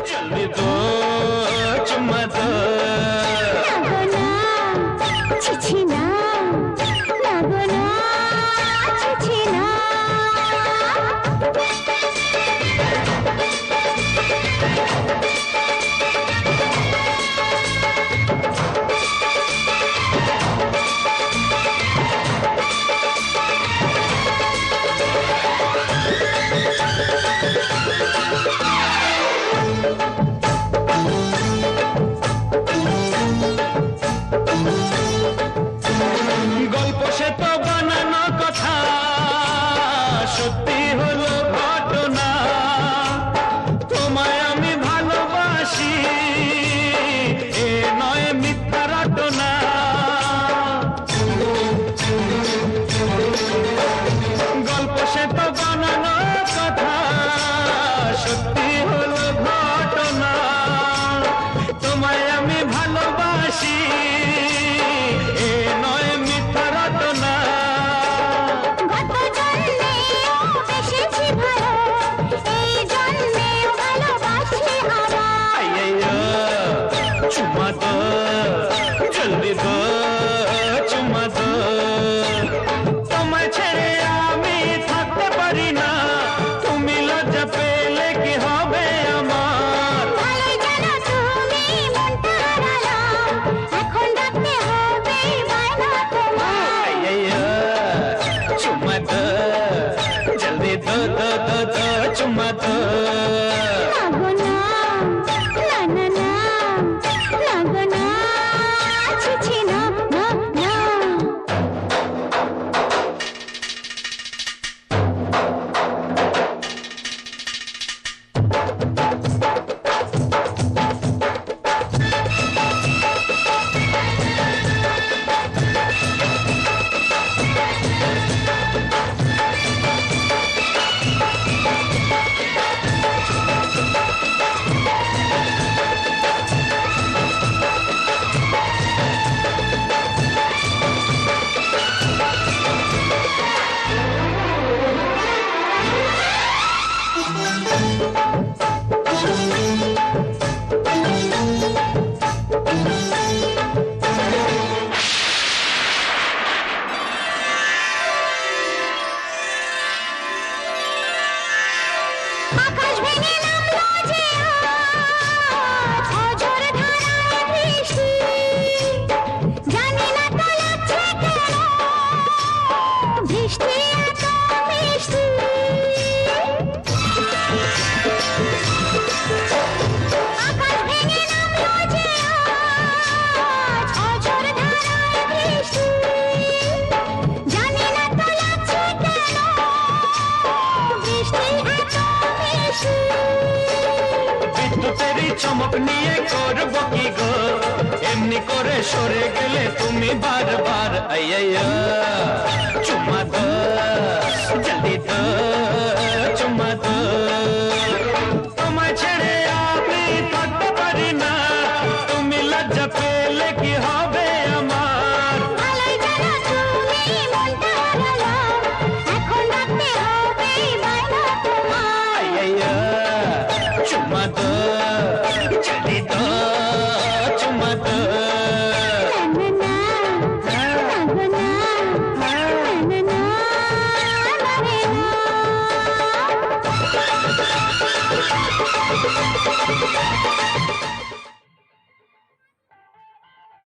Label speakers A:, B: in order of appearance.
A: जल्दी दो चुम्मा दो
B: লাগো না ছিছি না লাগো না ছিছি না
A: গল্প সে তো বানানো কথা সত্যি হলো ঘটনা তোমায় আমি ভালোবাসি এ নয় মিথ্যা রটনা গল্প সে তো বানানো কথা সত্যি হলো ঘটনা তোমায় আমি ভালোবাসি এ নয় মিথ্যা রটনা
B: গত জন্মেও বেসেছি ভালো এই জন্মেও ভালোবাসি আবার
A: আইয়ো চুম্মা দো জলদি দো চুম্মা দো তোমায় ছেড়ে আমি থাকতে পারি না তুমি লজ্জা পেলে কি হবে আমার
B: ভালোই জানো তুমি মনটা হারালাম এখন ডাকতে হবে বায়না তোমার
A: আইয়ো চুম্মা দো জলদি দো দো দো দো চুম্মা দো
B: লাগো না না না না লাগো না ছিছি না না না আকাশ ভেঙে নামলো যে আজ অঝোর ধারায় বৃষ্টি জানি না তো লাগছে কেন বৃষ্টি এত মিষ্টি আকাশ ভেঙে নামলো যে আজ অঝোর ধারায় বৃষ্টি জানি না তো লাগছে কেন বৃষ্টি এত মিষ্টি
A: বিদ্যুতেরই চমক নিয়ে করব কি গো এমনি করে সরে গেলে তুমি বারবার আইয়ো চুম্মা দো জলদি দো চুম্মা দো তোমায় ছেড়ে আমি থাকতে পারি না তুমি লজ্জা পেলে কি হবে আমার
B: ভালোই জানো তুমি মনটা হারালাম এখন ডাকতে হবে বায়না তোমার
A: আইয়ো চুম্মা দো